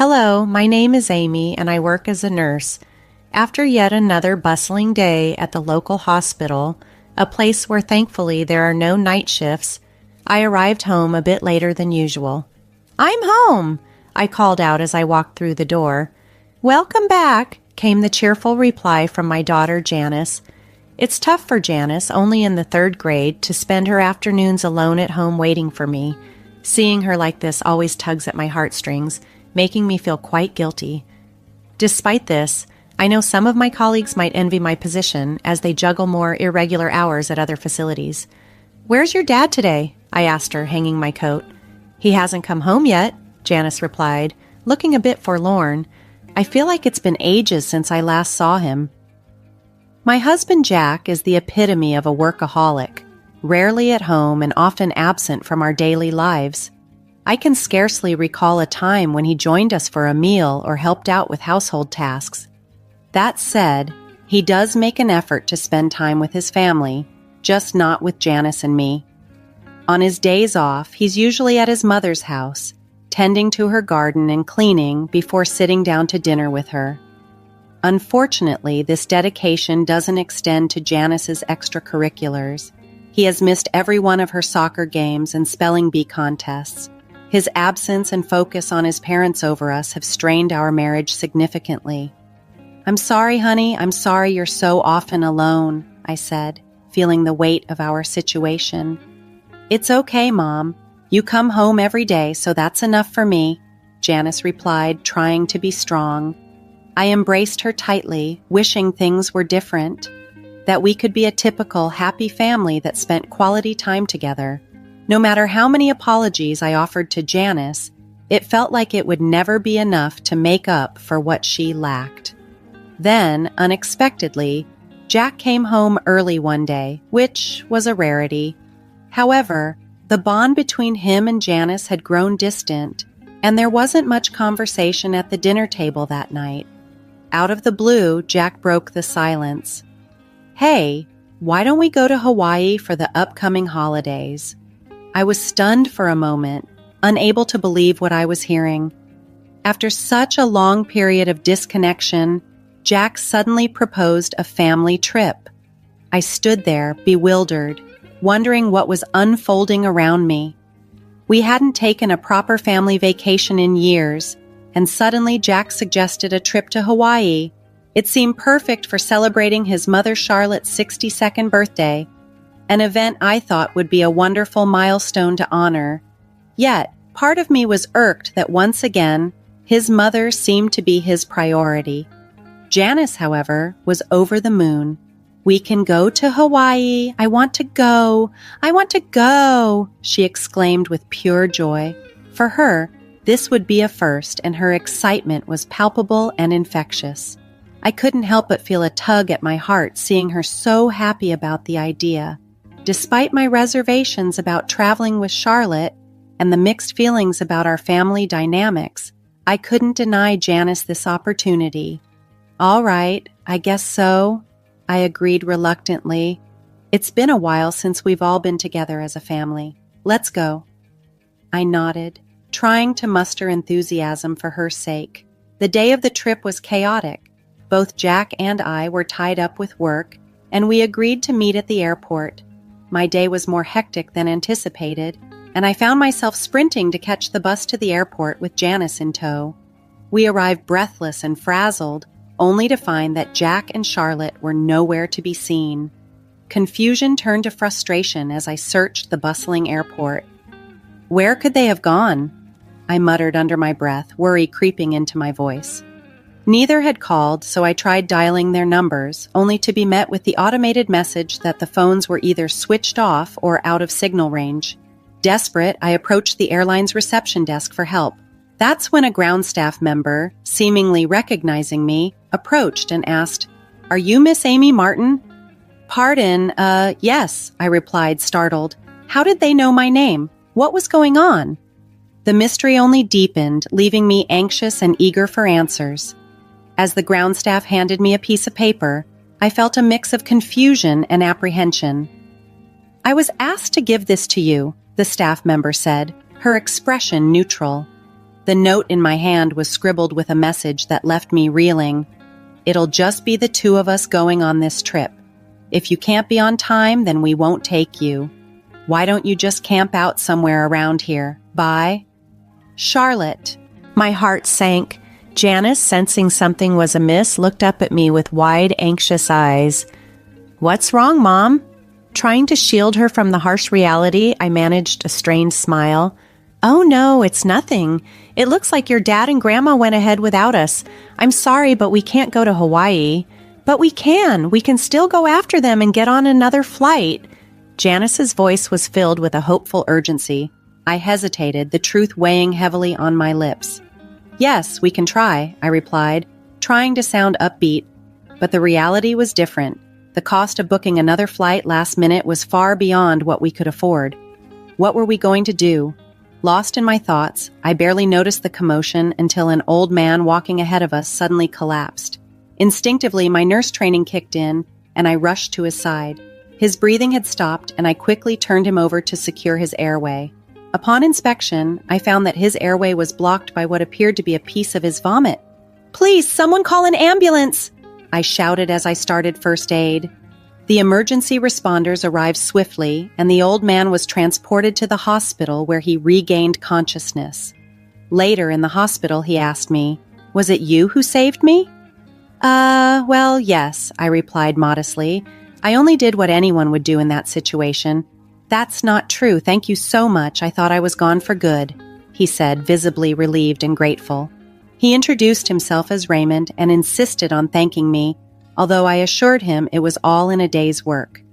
Hello, my name is Amy and I work as a nurse. After yet another bustling day at the local hospital, a place where thankfully there are no night shifts, I arrived home a bit later than usual. "I'm home," I called out as I walked through the door. "Welcome back," came the cheerful reply from my daughter Janice. It's tough for Janice, only in the 3rd grade, to spend her afternoons alone at home waiting for me. Seeing her like this always tugs at my heartstrings, making me feel quite guilty. Despite this, I know some of my colleagues might envy my position as they juggle more irregular hours at other facilities. "Where's your dad today?" I asked her, hanging my coat. "He hasn't come home yet," Janice replied, looking a bit forlorn. "I feel like it's been ages since I last saw him." My husband Jack is the epitome of a workaholic, rarely at home and often absent from our daily lives. I can scarcely recall a time when he joined us for a meal or helped out with household tasks. That said, he does make an effort to spend time with his family, just not with Janice and me. On his days off, he's usually at his mother's house, tending to her garden and cleaning before sitting down to dinner with her. Unfortunately, this dedication doesn't extend to Janice's extracurriculars. He has missed every one of her soccer games and spelling bee contests. His absence and focus on his parents over us have strained our marriage significantly. "I'm sorry, honey. I'm sorry you're so often alone," I said, feeling the weight of our situation. "It's okay, Mom. You come home every day, so that's enough for me," Janice replied, trying to be strong. I embraced her tightly, wishing things were different, that we could be a typical, happy family that spent quality time together. No matter how many apologies I offered to Janice, it felt like it would never be enough to make up for what she lacked. Then, unexpectedly, Jack came home early one day, which was a rarity. However, the bond between him and Janice had grown distant, and there wasn't much conversation at the dinner table that night. Out of the blue, Jack broke the silence. "Hey, why don't we go to Hawaii for the upcoming holidays?" I was stunned for a moment, unable to believe what I was hearing. After such a long period of disconnection, Jack suddenly proposed a family trip. I stood there, bewildered, wondering what was unfolding around me. We hadn't taken a proper family vacation in years, and suddenly Jack suggested a trip to Hawaii. It seemed perfect for celebrating his mother Charlotte's 62nd birthday, an event I thought would be a wonderful milestone to honor. Yet, part of me was irked that once again, his mother seemed to be his priority. Janice, however, was over the moon. "We can go to Hawaii. I want to go. I want to go," she exclaimed with pure joy. For her, this would be a first, and her excitement was palpable and infectious. I couldn't help but feel a tug at my heart seeing her so happy about the idea. Despite my reservations about traveling with Charlotte and the mixed feelings about our family dynamics, I couldn't deny Janice this opportunity. "All right, I guess so," I agreed reluctantly. "It's been a while since we've all been together as a family. Let's go." I nodded, trying to muster enthusiasm for her sake. The day of the trip was chaotic. Both Jack and I were tied up with work, and we agreed to meet at the airport. My day was more hectic than anticipated, and I found myself sprinting to catch the bus to the airport with Janice in tow. We arrived breathless and frazzled, only to find that Jack and Charlotte were nowhere to be seen. Confusion turned to frustration as I searched the bustling airport. "Where could they have gone?" I muttered under my breath, worry creeping into my voice. Neither had called, so I tried dialing their numbers, only to be met with the automated message that the phones were either switched off or out of signal range. Desperate, I approached the airline's reception desk for help. That's when a ground staff member, seemingly recognizing me, approached and asked, "Are you Miss Amy Martin?" "Pardon, yes," I replied, startled. "How did they know my name? What was going on?" The mystery only deepened, leaving me anxious and eager for answers. As the ground staff handed me a piece of paper, I felt a mix of confusion and apprehension. "I was asked to give this to you," the staff member said, her expression neutral. The note in my hand was scribbled with a message that left me reeling. "It'll just be the two of us going on this trip. If you can't be on time, then we won't take you. Why don't you just camp out somewhere around here? Bye. Charlotte." My heart sank. Janice, sensing something was amiss, looked up at me with wide, anxious eyes. "What's wrong, Mom?" Trying to shield her from the harsh reality, I managed a strained smile. "Oh no, it's nothing. It looks like your dad and Grandma went ahead without us. I'm sorry, but we can't go to Hawaii." "But we can. We can still go after them and get on another flight." Janice's voice was filled with a hopeful urgency. I hesitated, the truth weighing heavily on my lips. "Yes, we can try," I replied, trying to sound upbeat. But the reality was different. The cost of booking another flight last minute was far beyond what we could afford. What were we going to do? Lost in my thoughts, I barely noticed the commotion until an old man walking ahead of us suddenly collapsed. Instinctively, my nurse training kicked in, and I rushed to his side. His breathing had stopped, and I quickly turned him over to secure his airway. Upon inspection, I found that his airway was blocked by what appeared to be a piece of his vomit. "Please, someone call an ambulance!" I shouted as I started first aid. The emergency responders arrived swiftly, and the old man was transported to the hospital where he regained consciousness. Later in the hospital, he asked me, "Was it you who saved me?" Well, yes," I replied modestly. "I only did what anyone would do in that situation." "That's not true. Thank you so much. I thought I was gone for good," he said, visibly relieved and grateful. He introduced himself as Raymond and insisted on thanking me, although I assured him it was all in a day's work.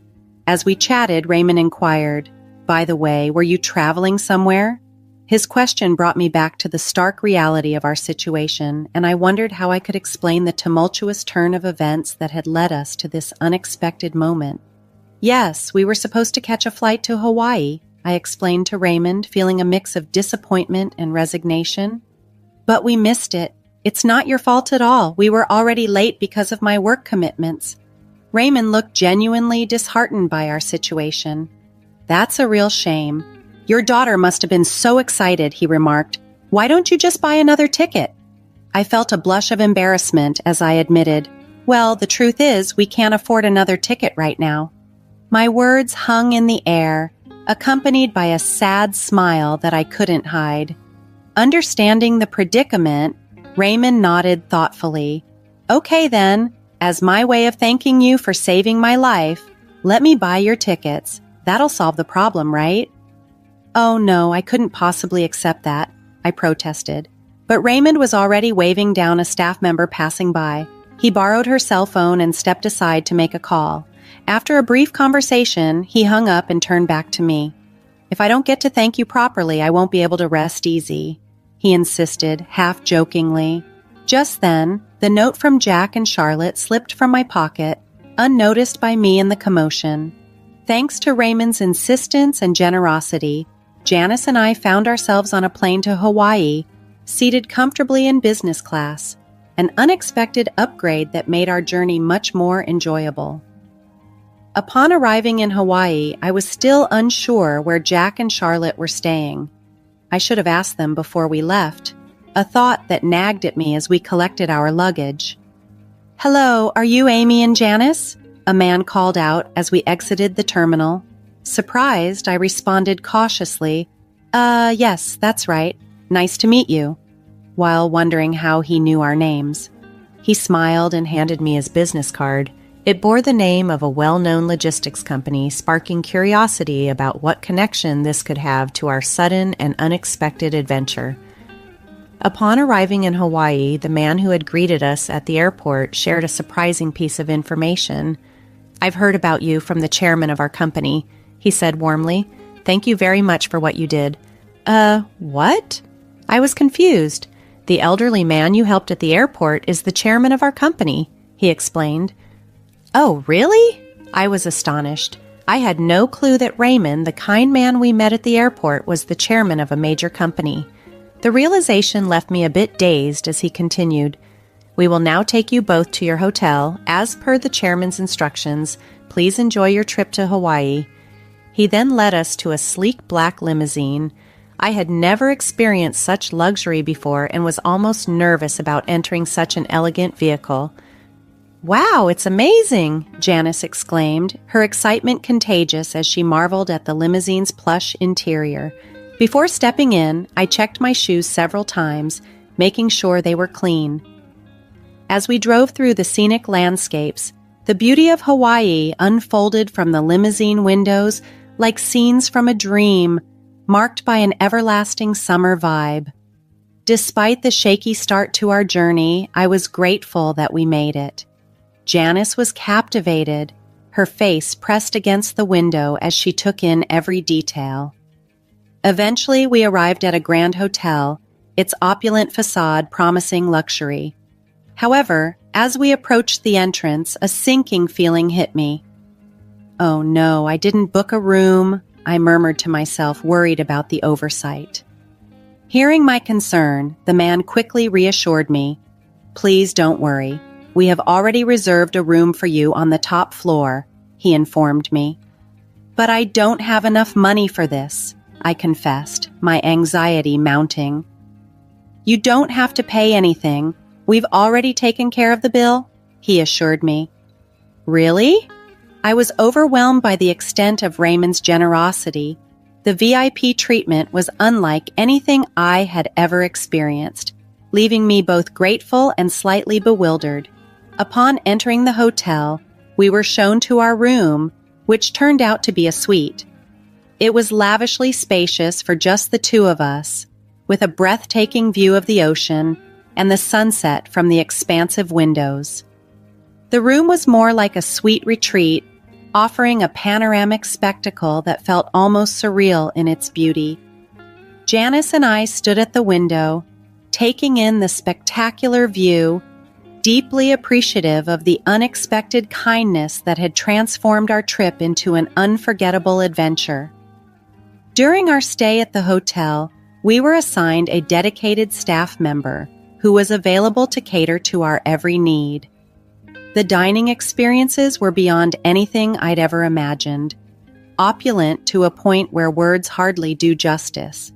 As we chatted, Raymond inquired, "By the way, were you traveling somewhere?" His question brought me back to the stark reality of our situation, and I wondered how I could explain the tumultuous turn of events that had led us to this unexpected moment. "Yes, we were supposed to catch a flight to Hawaii," I explained to Raymond, feeling a mix of disappointment and resignation. "But we missed it. It's not your fault at all. We were already late because of my work commitments." Raymond looked genuinely disheartened by our situation. "That's a real shame. Your daughter must have been so excited," he remarked. "Why don't you just buy another ticket?" I felt a blush of embarrassment as I admitted, "Well, the truth is, we can't afford another ticket right now." My words hung in the air, accompanied by a sad smile that I couldn't hide. Understanding the predicament, Raymond nodded thoughtfully. "Okay then, as my way of thanking you for saving my life, let me buy your tickets. That'll solve the problem, right?" "Oh no, I couldn't possibly accept that," I protested. But Raymond was already waving down a staff member passing by. He borrowed her cell phone and stepped aside to make a call. After a brief conversation, he hung up and turned back to me. "If I don't get to thank you properly, I won't be able to rest easy," he insisted, half jokingly. Just then, the note from Jack and Charlotte slipped from my pocket, unnoticed by me in the commotion. Thanks to Raymond's insistence and generosity, Janice and I found ourselves on a plane to Hawaii, seated comfortably in business class, an unexpected upgrade that made our journey much more enjoyable. Upon arriving in Hawaii, I was still unsure where Jack and Charlotte were staying. I should have asked them before we left, a thought that nagged at me as we collected our luggage. "Hello, are you Amy and Janice?" a man called out as we exited the terminal. Surprised, I responded cautiously, Yes, that's right. Nice to meet you," while wondering how he knew our names. He smiled and handed me his business card. It bore the name of a well-known logistics company, sparking curiosity about what connection this could have to our sudden and unexpected adventure. Upon arriving in Hawaii, the man who had greeted us at the airport shared a surprising piece of information. "I've heard about you from the chairman of our company," he said warmly. "Thank you very much for what you did." What?" I was confused. "The elderly man you helped at the airport is the chairman of our company," he explained. "Oh, really?" I was astonished. I had no clue that Raymond, the kind man we met at the airport, was the chairman of a major company. The realization left me a bit dazed as he continued, "We will now take you both to your hotel. As per the chairman's instructions, please enjoy your trip to Hawaii." He then led us to a sleek black limousine. I had never experienced such luxury before and was almost nervous about entering such an elegant vehicle. "Wow, it's amazing!" Janice exclaimed, her excitement contagious as she marveled at the limousine's plush interior. Before stepping in, I checked my shoes several times, making sure they were clean. As we drove through the scenic landscapes, the beauty of Hawaii unfolded from the limousine windows like scenes from a dream, marked by an everlasting summer vibe. Despite the shaky start to our journey, I was grateful that we made it. Janice was captivated, her face pressed against the window as she took in every detail. Eventually, we arrived at a grand hotel, its opulent facade promising luxury. However, as we approached the entrance, a sinking feeling hit me. "Oh no, I didn't book a room," I murmured to myself, worried about the oversight. Hearing my concern, the man quickly reassured me. "Please don't worry. We have already reserved a room for you on the top floor," he informed me. "But I don't have enough money for this," I confessed, my anxiety mounting. "You don't have to pay anything. We've already taken care of the bill," he assured me. "Really?" I was overwhelmed by the extent of Raymond's generosity. The VIP treatment was unlike anything I had ever experienced, leaving me both grateful and slightly bewildered. Upon entering the hotel, we were shown to our room, which turned out to be a suite. It was lavishly spacious for just the two of us, with a breathtaking view of the ocean and the sunset from the expansive windows. The room was more like a sweet retreat, offering a panoramic spectacle that felt almost surreal in its beauty. Janice and I stood at the window, taking in the spectacular view, deeply appreciative of the unexpected kindness that had transformed our trip into an unforgettable adventure. During our stay at the hotel, we were assigned a dedicated staff member who was available to cater to our every need. The dining experiences were beyond anything I'd ever imagined, opulent to a point where words hardly do justice.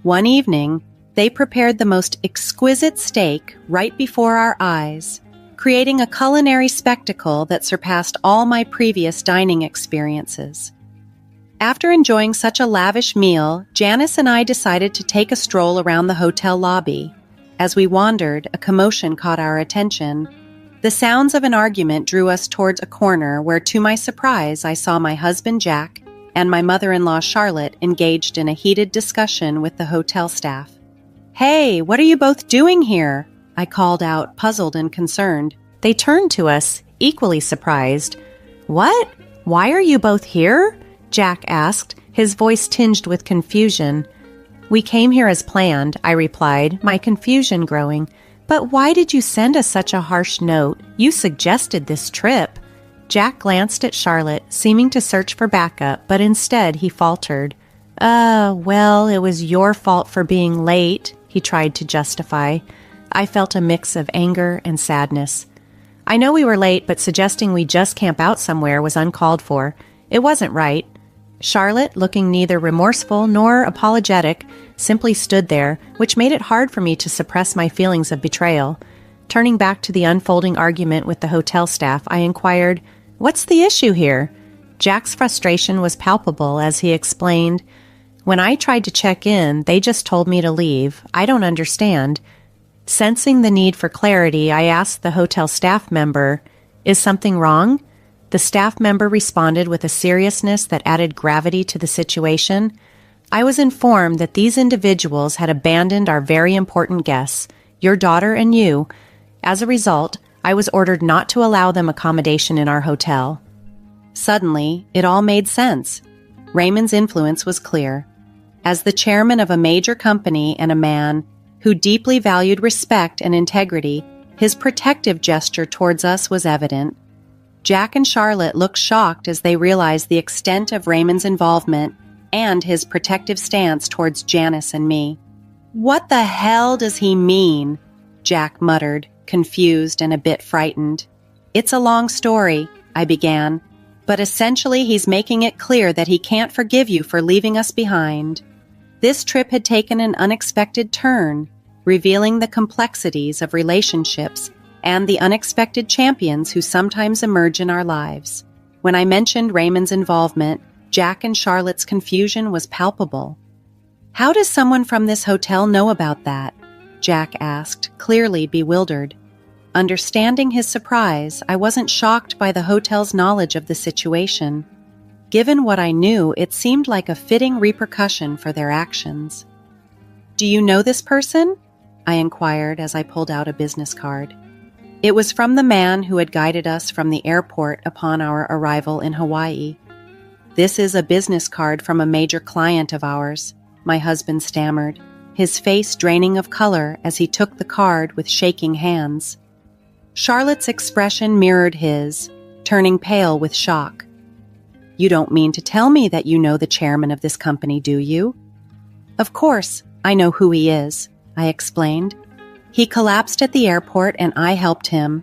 One evening, they prepared the most exquisite steak right before our eyes, creating a culinary spectacle that surpassed all my previous dining experiences. After enjoying such a lavish meal, Janice and I decided to take a stroll around the hotel lobby. As we wandered, a commotion caught our attention. The sounds of an argument drew us towards a corner where, to my surprise, I saw my husband Jack and my mother-in-law Charlotte engaged in a heated discussion with the hotel staff. "Hey, what are you both doing here?" I called out, puzzled and concerned. They turned to us, equally surprised. "What? Why are you both here?" Jack asked, his voice tinged with confusion. "We came here as planned," I replied, my confusion growing. "But why did you send us such a harsh note? You suggested this trip." Jack glanced at Charlotte, seeming to search for backup, but instead he faltered. Well, it was your fault for being late," he tried to justify. I felt a mix of anger and sadness. I know we were late, but suggesting we just camp out somewhere was uncalled for. It wasn't right. Charlotte, looking neither remorseful nor apologetic, simply stood there, which made it hard for me to suppress my feelings of betrayal. Turning back to the unfolding argument with the hotel staff, I inquired, "What's the issue here?" Jack's frustration was palpable as he explained, "When I tried to check in, they just told me to leave. I don't understand." Sensing the need for clarity, I asked the hotel staff member, "Is something wrong?" The staff member responded with a seriousness that added gravity to the situation. I was informed that these individuals had abandoned our very important guests, your daughter and you. As a result, I was ordered not to allow them accommodation in our hotel. Suddenly, it all made sense. Raymond's influence was clear. As the chairman of a major company and a man who deeply valued respect and integrity, his protective gesture towards us was evident. Jack and Charlotte looked shocked as they realized the extent of Raymond's involvement and his protective stance towards Janice and me. "What the hell does he mean?" Jack muttered, confused and a bit frightened. "It's a long story," I began, "but essentially he's making it clear that he can't forgive you for leaving us behind." This trip had taken an unexpected turn, revealing the complexities of relationships and the unexpected champions who sometimes emerge in our lives. When I mentioned Raymond's involvement, Jack and Charlotte's confusion was palpable. "How does someone from this hotel know about that?" Jack asked, clearly bewildered. Understanding his surprise, I wasn't shocked by the hotel's knowledge of the situation. Given what I knew, it seemed like a fitting repercussion for their actions. "Do you know this person?" I inquired as I pulled out a business card. It was from the man who had guided us from the airport upon our arrival in Hawaii. "This is a business card from a major client of ours," my husband stammered, his face draining of color as he took the card with shaking hands. Charlotte's expression mirrored his, turning pale with shock. "You don't mean to tell me that you know the chairman of this company, do you?" "Of course, I know who he is," I explained. "He collapsed at the airport and I helped him.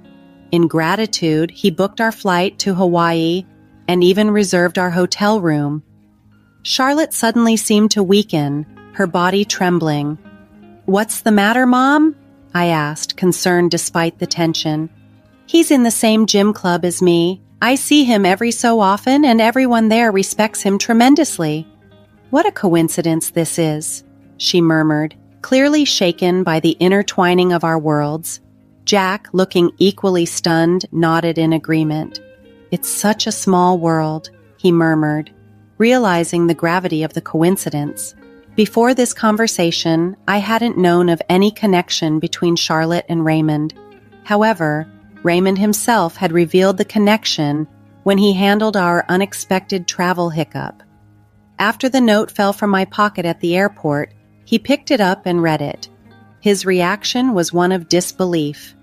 In gratitude, he booked our flight to Hawaii and even reserved our hotel room." Charlotte suddenly seemed to weaken, her body trembling. "What's the matter, Mom?" I asked, concerned despite the tension. "He's in the same gym club as me. I see him every so often and everyone there respects him tremendously." "What a coincidence this is," she murmured, clearly shaken by the intertwining of our worlds. Jack, looking equally stunned, nodded in agreement. "It's such a small world," he murmured, realizing the gravity of the coincidence. Before this conversation, I hadn't known of any connection between Charlotte and Raymond. However, Raymond himself had revealed the connection when he handled our unexpected travel hiccup. After the note fell from my pocket at the airport, he picked it up and read it. His reaction was one of disbelief.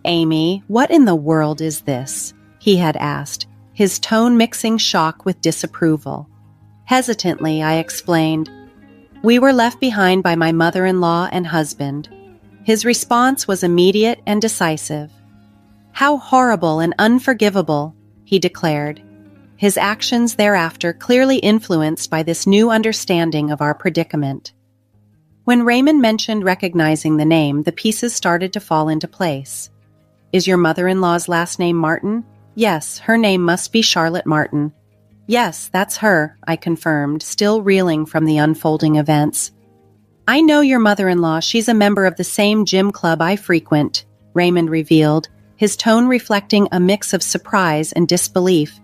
"Amy, what in the world is this?" he had asked, his tone mixing shock with disapproval. Hesitantly, I explained, "We were left behind by my mother-in-law and husband." His response was immediate and decisive. "How horrible and unforgivable," he declared, his actions thereafter clearly influenced by this new understanding of our predicament. When Raymond mentioned recognizing the name, the pieces started to fall into place. "Is your mother-in-law's last name Martin?" "Yes, her name must be Charlotte Martin." "Yes, that's her," I confirmed, still reeling from the unfolding events. "I know your mother-in-law. She's a member of the same gym club I frequent," Raymond revealed, his tone reflecting a mix of surprise and disbelief.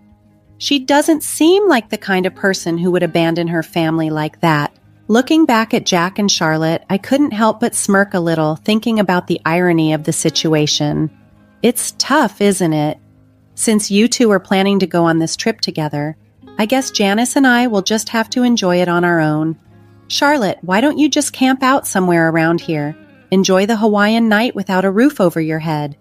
"She doesn't seem like the kind of person who would abandon her family like that." Looking back at Jack and Charlotte, I couldn't help but smirk a little, thinking about the irony of the situation. It's tough, isn't it? Since you two are planning to go on this trip together, I guess Janice and I will just have to enjoy it on our own. Charlotte, why don't you just camp out somewhere around here? Enjoy the Hawaiian night without a roof over your head.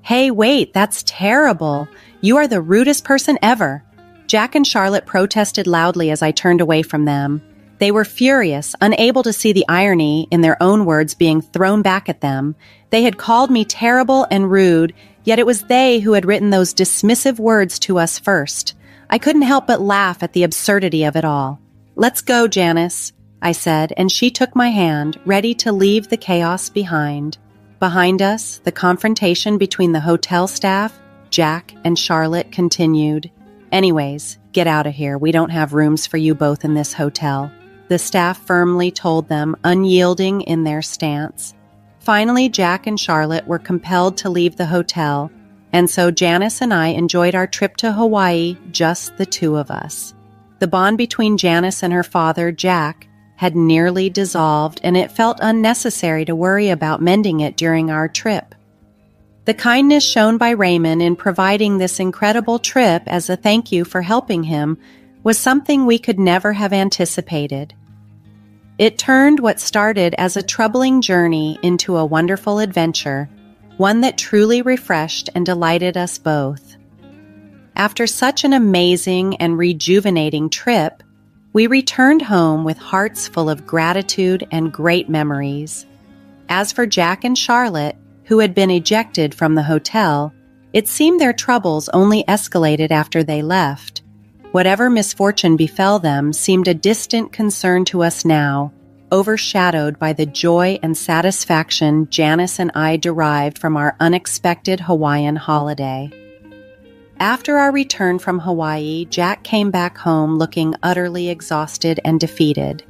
Hey, wait, that's terrible. You are the rudest person ever. Jack and Charlotte protested loudly as I turned away from them. They were furious, unable to see the irony in their own words being thrown back at them. They had called me terrible and rude, yet it was they who had written those dismissive words to us first. I couldn't help but laugh at the absurdity of it all. "Let's go, Janice," I said, and she took my hand, ready to leave the chaos behind. Behind us, the confrontation between the hotel staff, Jack, and Charlotte continued. "Anyways, get out of here. We don't have rooms for you both in this hotel," the staff firmly told them, unyielding in their stance. Finally, Jack and Charlotte were compelled to leave the hotel, and so Janice and I enjoyed our trip to Hawaii, just the two of us. The bond between Janice and her father, Jack, had nearly dissolved, and it felt unnecessary to worry about mending it during our trip. The kindness shown by Raymond in providing this incredible trip as a thank you for helping him was something we could never have anticipated. It turned what started as a troubling journey into a wonderful adventure, one that truly refreshed and delighted us both. After such an amazing and rejuvenating trip, we returned home with hearts full of gratitude and great memories. As for Jack and Charlotte, who had been ejected from the hotel, it seemed their troubles only escalated after they left. Whatever misfortune befell them seemed a distant concern to us now, overshadowed by the joy and satisfaction Janice and I derived from our unexpected Hawaiian holiday. After our return from Hawaii, Jack came back home looking utterly exhausted and defeated.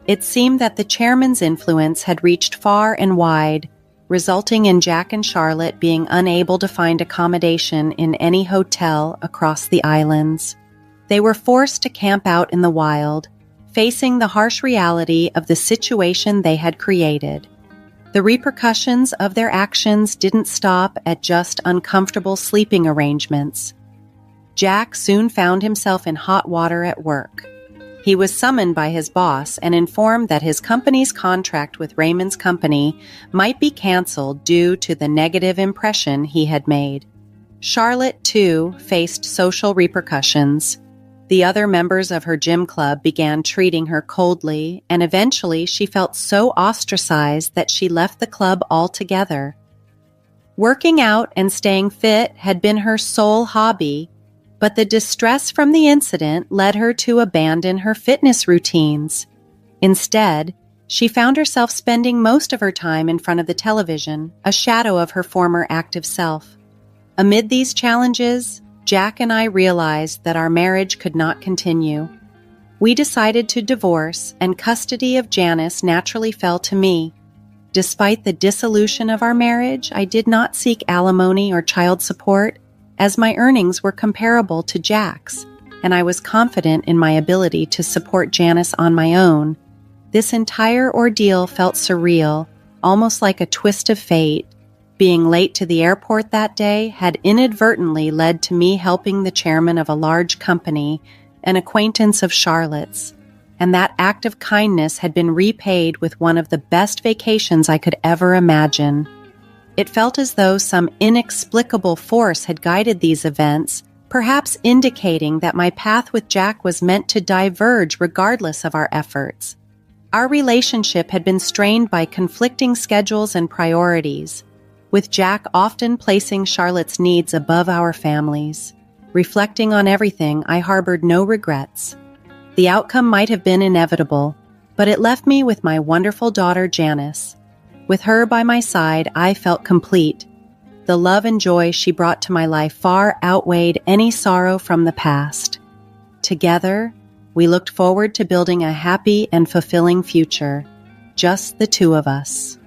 It seemed that the chairman's influence had reached far and wide, resulting in Jack and Charlotte being unable to find accommodation in any hotel across the islands. They were forced to camp out in the wild, facing the harsh reality of the situation they had created. The repercussions of their actions didn't stop at just uncomfortable sleeping arrangements. Jack soon found himself in hot water at work. He was summoned by his boss and informed that his company's contract with Raymond's company might be canceled due to the negative impression he had made. Charlotte, too, faced social repercussions. The other members of her gym club began treating her coldly, and eventually she felt so ostracized that she left the club altogether. Working out and staying fit had been her sole hobby, but the distress from the incident led her to abandon her fitness routines. Instead, she found herself spending most of her time in front of the television, a shadow of her former active self. Amid these challenges, Jack and I realized that our marriage could not continue. We decided to divorce, and custody of Janice naturally fell to me. Despite the dissolution of our marriage, I did not seek alimony or child support, as my earnings were comparable to Jack's, and I was confident in my ability to support Janice on my own. This entire ordeal felt surreal, almost like a twist of fate. Being late to the airport that day had inadvertently led to me helping the chairman of a large company, an acquaintance of Charlotte's, and that act of kindness had been repaid with one of the best vacations I could ever imagine. It felt as though some inexplicable force had guided these events, perhaps indicating that my path with Jack was meant to diverge regardless of our efforts. Our relationship had been strained by conflicting schedules and priorities, with Jack often placing Charlotte's needs above our family's. Reflecting on everything, I harbored no regrets. The outcome might have been inevitable, but it left me with my wonderful daughter Janice. With her by my side, I felt complete. The love and joy she brought to my life far outweighed any sorrow from the past. Together, we looked forward to building a happy and fulfilling future, just the two of us.